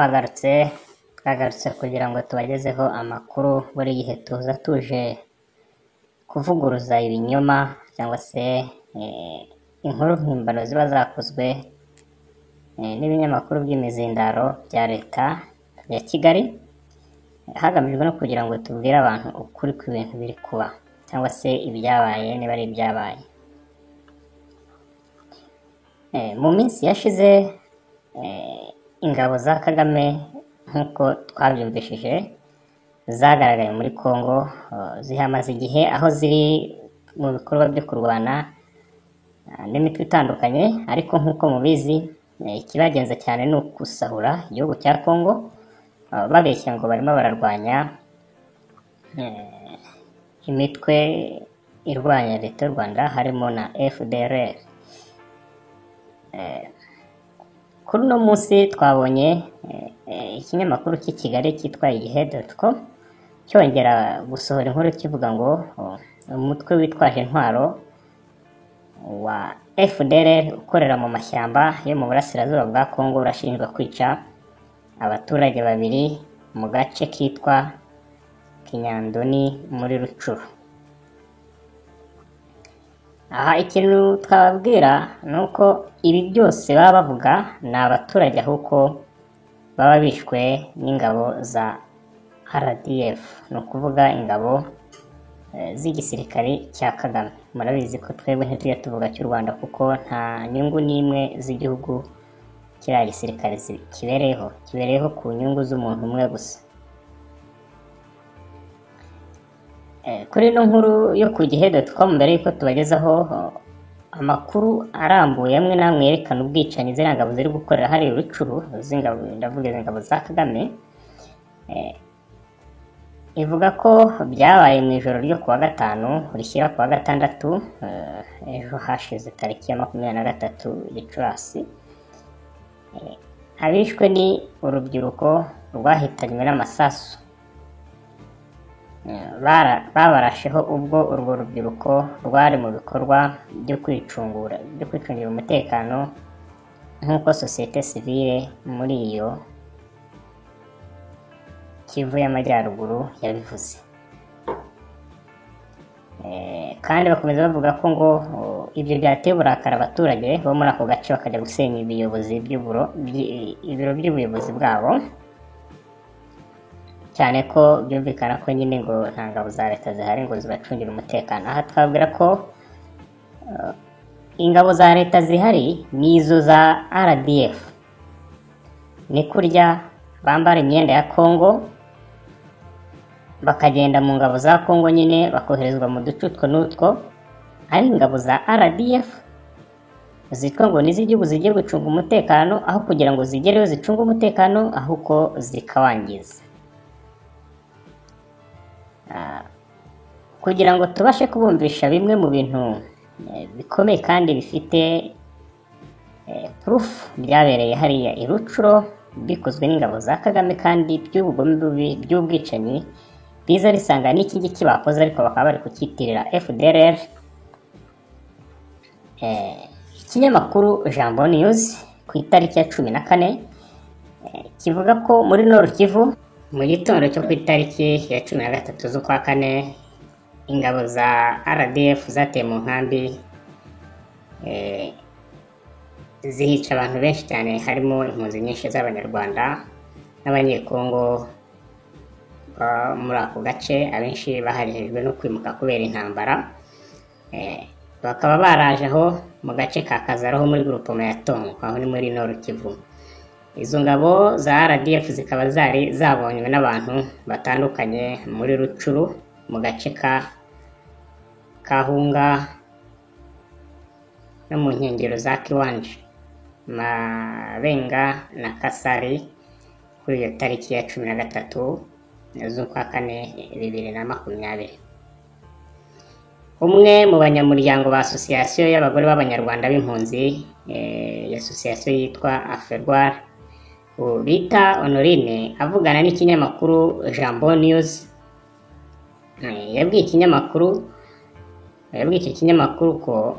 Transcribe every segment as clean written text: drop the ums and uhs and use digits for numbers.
twagarutse kugira ngo tubagezeho amakuru buri gihe tuza tuje kuvuguruza ibinyoma cyangwa se inkuru mpimbano ziba zakozwe n'ibinyamakuru by'imizindaro bya leta ya Kigali, hagamijwe no kugira ngo tubwire abantu ukuri kw'ibintu biri kuba cyangwa se ibyabaye niba ari ibyabaye. Mu minsi yashize ingabo za Kagame nk'uko twabyumvishije zagaragaye muri Congo, zihamaze igihe aho ziri mu bikorwa byo kurwana n'imitwe itandukanye, ariko nk'uko mubizi ikibagenza cyane ni ukusahura igihugu cya Congo, babeshya ngo barimo bararwanya imitwe irwanya leta y'u Rwanda harimo na FDLR. Kuri uno munsi twabonye ikinyamakuru cy'i Kigali cyitwa igihe.com cyongera gusohora inkuru kivuga ngo umutwe witwaje intwaro wa FDLR ukorera mu mashyamba yo mu burasirazuba bwa Congo urashinjwa kwica abaturage babiri mu gace kitwa Kinyandoni muri Rucuru. Aha ikintu twababwira ni uko ibi byose baba bavuga ni abaturage ahubwo baba bishwe n'ingabo za RDF, ni ukuvuga ingabo z'igisirikare cya Kagame. Murabizi ko twebwe ntitujya tuvuga cy'u Rwanda kuko nta nyungu n'imwe z'igihugu kiriya gisirikare kibereyeho ku nyungu z'umuntu umwe gusa. Kuri ino nkuru yo ku gihe.com mbere yuko tubagezaho amakuru arambuye amwe namwe yerekana ubwicanyi ziriya ngabo ziri gukorera hariya Rucuru, ndavuga ingabo za Kagame, ivuga ko byabaye mu ijoro ryo kuwa gatanu rishyira kuwa gatandatu, ejo hashize tariki ya 23 Gicurasi. Abishwe ni urubyiruko rwahitanywe n'amasasu babarasheho ubwo urwo rubyiruko rwari mu bikorwa byo kwicungira umutekano nk'uko sosiyete sivile muri iyo Kivu y'Amajyaruguru yabivuze. Kandi bakomeza bavuga ko ngo ibyo byateye uburakari abaturage bo muri ako gace bakajya gusenya ibiro by'ubuyobozi bwabo, cyane ko byumvikana ko nyine ngo nta ngabo za leta zihari ngo zibacungire umutekano. Aha twabwira ko ingabo za leta zihari ni izo za RDF, ni kurya bambara imyenda ya Congo bakagenda mu ngabo za Congo nyine bakoherezwa mu duce utwo n'utwo, ari ingabo za RDF zitwa ngo n'iz'igihugu zigiye gucunga umutekano, aho kugira ngo zigereyo zicunge umutekano ahubwo zikawangiza. Kugira ngo tubashe kubumvisha bimwe mu bintu bikomeye kandi bifite proof byabereye hariya i Rucuro bikozwe n'ingabo za Kagame kandi by'ubugome by'ubwicanyi biza risanga n'iki ngiki bakoze ariko bakaba bari kukitirira FDLR. Ikinyamakuru Jambo News ku itariki ya 14 kivuga ko muri Nord Kivu mu gitondo cyo ku itariki ya 13 z'ukwa kane ingabo za RDF zateye mu nkambi zihica abantu benshi cyane, harimo impunzi nyinshi z'abanyarwanda n'abanyekongo muri ako gace, abenshi baharijwe no kwimuka kubera intambara. Bakaba baraje aho mu gace ka Kazaro muri groupement ya Tongo, aho ni muri Nord Kivu. Izo ngabo za RDF zikaba zari zabonywe n'abantu batandukanye muri Rucuru mu gace ka Kahunga no mu nkengero za Kiwanja, Mabenga na Kasari kuri iyo tariki ya 13 z'ukwa kane 2020. Umwe mu banyamuryango ba Association y'abagore b'abanyarwanda b'impunzi, association yitwa Aferwar bita Honorine, avugana n'ikinyamakuru Jambo News, yabwiye iki kinyamakuru ko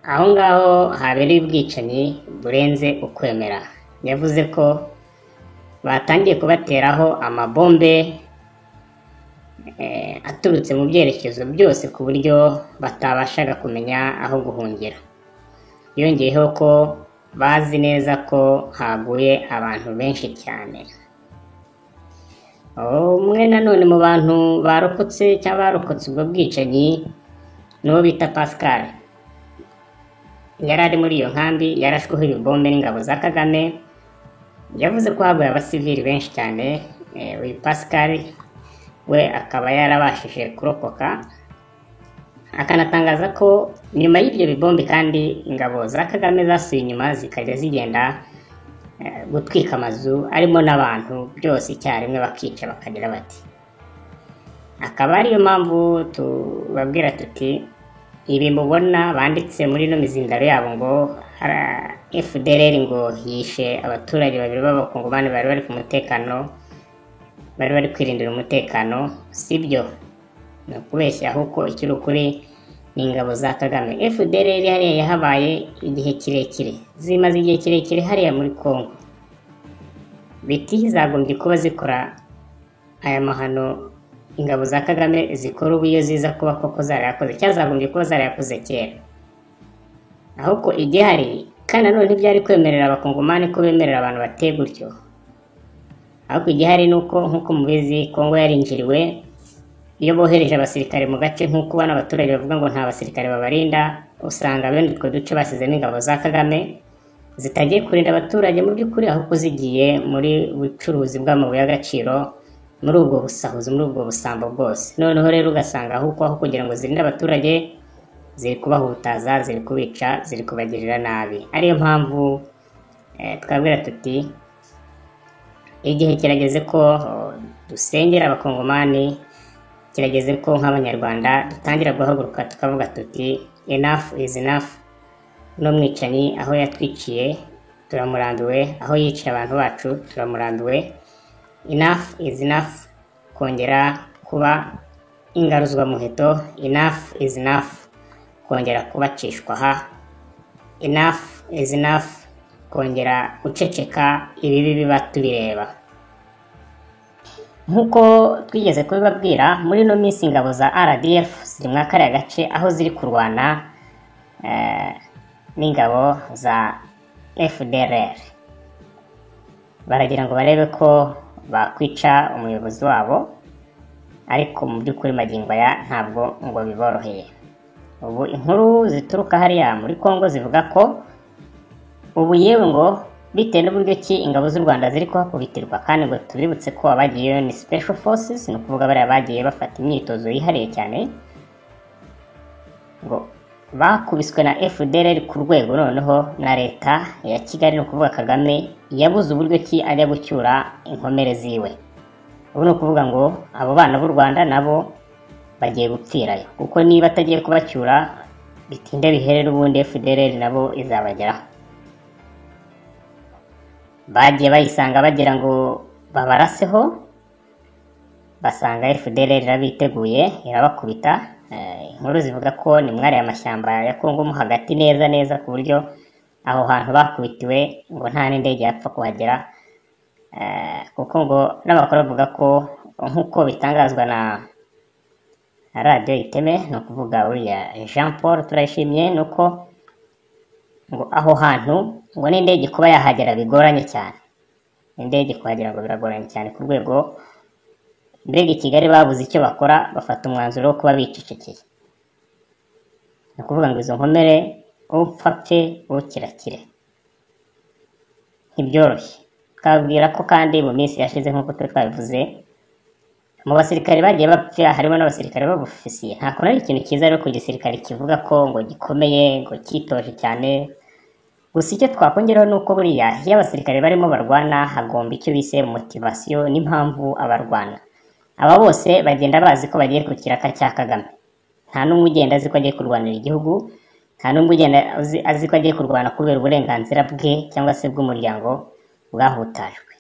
aho ngaho habereye ubwicanyi burenze ukwemera. Yavuze ko batangiye kubateraho amabombe aturutse mu byerekezo byose ku buryo batabashaga kumenya aho guhungira. Yongeyeho ko bazi neza ko haguye abantu benshi cyane. Umwe nanone mu bantu barokotse cyangwa barokotse ubwo bwicanyi n'uwo bita Pascal, yari ari muri iyo nkambi yarashweho ibibombe n'ingabo za Kagame. Yavuze ko haguye abasivili benshi cyane. Uyu Pascal we akaba yarabashije kurokoka, akanatangaza ko nyuma y'ibyo bibombe kandi ingabo za Kagame zasuye inyuma zikajya zigenda gutwika amazu arimo n'abantu byose icyarimwe bakica bakagira bati. Akaba ariyo mpamvu tubabwira tuti ibi mubona banditse muri no mizindaro yabo ngo FDLR ngo yishe abaturage babiri b'abakongomani bari bari ku mutekano, bari bari kwirindira umutekano, sibyo, no kubeshya. Ahubwo ikiri ukuri ni ingabo za Kagame. FDLR hariya yahabaye igihe kirekire, zimaze igihe kirekire hariya muri Kongo, biti zagombye kuba zikora aya mahano ingabo za Kagame zikora ubu iyo ziza kuba koko zarayakoze, cyazagombye kuba zarayakoze kera. Ahubwo igihari kandi nanone ntibyari kwemerera abakongomani ko bemerera abantu bateye gutyo. Ahubwo igihari nuko nkuko mubizi Kongo yarinjiriwe, iyo bohereje abasirikare mu gace nk'uko bana abaturage bavuga ngo nta basirikare babarinda, usanga bene utwo duce basizemo ingabo za Kagame zitagiye kurinda abaturage mu by'ukuri, ahubwo zigiye muri bucuruzi bw'amabuye y'agaciro, muri ubwo busahuzi, muri ubwo busambo bwose. Noneho rero ugasanga ahubwo aho kugira ngo zirinde abaturage ziri kubahutaza, ziri kubica, ziri kubagirira nabi. Ariyo mpamvu twabwira tuti igihe kirageze ko dusengera abakongomani, kirageze ko nk'abanyarwanda dutangira guhaguruka tukavuga tuti enough is enough. No mwicanyi aho yatwiciye turamurambiwe, aho yiciye abantu bacu turamurambiwe. Enough is enough kongera kuba ingaruzwa muheto, enough is enough kongera kubacishwa ha, enough is enough kongera guceceka ibibi biba tubireba. Nkuko twigeze kubibabwira, muri no minsi ingabo za RDF ziri mu kariya gace aho ziri kurwana n'ingabo za FDLR, baragira ngo barebe ko bakwica umuyobozi wabo, ariko mu by'ukuri magingo aya ntabwo ngo biboroheye. Ubu inkuru zituruka hariya muri Kongo zivuga ko ubu yewe ngo bitewe n'uburyo ki ingabo z'u Rwanda ziri kuhakubitirwa, kandi ngo tubibutse ko abagiyeyo ni special forces, ni ukuvuga bariya bagiye bafata imyitozo yihariye cyane, ngo bakubiswe na FDLR ku rwego noneho na leta ya Kigali, ni ukuvuga Kagame yabuze uburyo ki ajya gucyura inkomere ziwe. Ubu ni ukuvuga ngo abo bana b'u Rwanda nabo bagiye gupfirayo, kuko niba atagiye kubacyura bitinde biherere ubundi FDLR nabo izabageraho. Bagiye bayisanga bagira ngo babaraseho, basanga FDLR irabiteguye irabakubita. Inkuru zivuga ko ni mwari amashyamba ya Kongo mo hagati neza ku buryo aho hantu bakubitiwe ngo nta n'indege yapfa kuhagera, kuko ngo n'abakora bavuga ko nk'uko bitangazwa na Radio Iteme, ni ukuvuga uriya Jean Paul Turayishimye, nuko ngo aho hantu ngo n'indege kuba yahagera bigoranye cyane. Indege kuhagera ngo biragoranye cyane ku rwego mbega i Kigali babuze icyo bakora, bafata umwanzuro wo kuba bicecekeye. Ni ukuvuga ngo izo nkomere upfa pfe ukirakire ntibyoroshye. Twabwira ko kandi mu minsi yashize nk'uko twabivuze, mu basirikare bagiye bapfira harimo n'abasirikare b'abofisiye. Nta kuntu ari ikintu cyiza rero ku gisirikare kivuga ko ngo gikomeye, ngo cyitoje cyane. Gusa icyo twakongeraho ni uko buriya iyo abasirikare barimo barwana hagomba icyo bise motivasiyo n'impamvu abarwana. Aba bose bagenda bazi ko bagiye ku kiraka cya Kagame. Nta n'umwe ugenda azi ko agiye kurwanira igihugu, nta n'umwe ugenda azi ko agiye kurwana kubera uburenganzira bwe cyangwa se bw'umuryango bwahutajwe.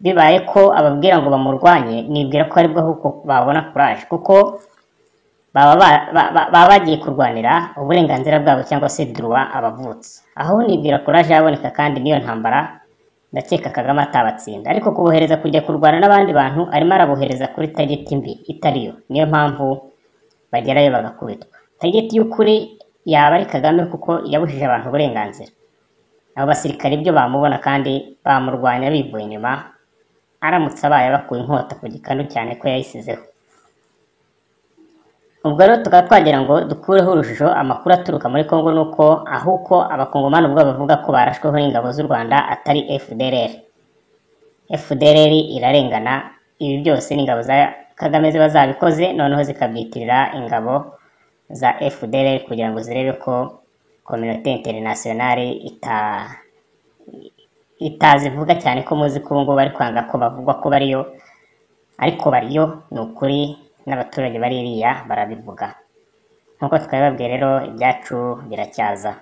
Bibaye ko ababwira ngo bamurwanye, nibwira ko aribwo ahubwo babona courage, kuko baba bagiye kurwanira uburenganzira bwabo cyangwa se droit abavutse. Aho nibwira courage yaboneka, kandi niyo ntambara ndakeka Kagame atabatsinda, ariko kubohereza kujya kurwana n'abandi bantu arimo arabohereza kuri target mbi itariyo. Niyo mpamvu bagerayo bagakubitwa. Target y'ukuri yaba ari Kagame, kuko yabujije abantu uburenganzira. Abo basirikare ibyo bamubona kandi bamurwanya bivuye inyuma, aramutse abaye bakuye inkota ku gikanu cyane ko yayisizeho. Ubwo rero tukaba twagira ngo dukureho urujijo. Amakuru aturuka muri Kongo nuko ahuko abakongomani ubwo bavuga ko barashweho n'ingabo z'u Rwanda atari FDLR. FDLR irarengana. Ibi byose n'ingabo za Kagame ziba zabikoze, noneho zikabyitirira ingabo za FDLR kugira ngo zirebe ko communauté internationale itazivuga cyane, ko muzi ko ubu bari kwanga ko bavugwa ko bariyo, ariko bariyo ni ukuri, n'abaturage bari iriya barabivuga. Nk'uko twabibabwiye rero, ibyacu biracyaza.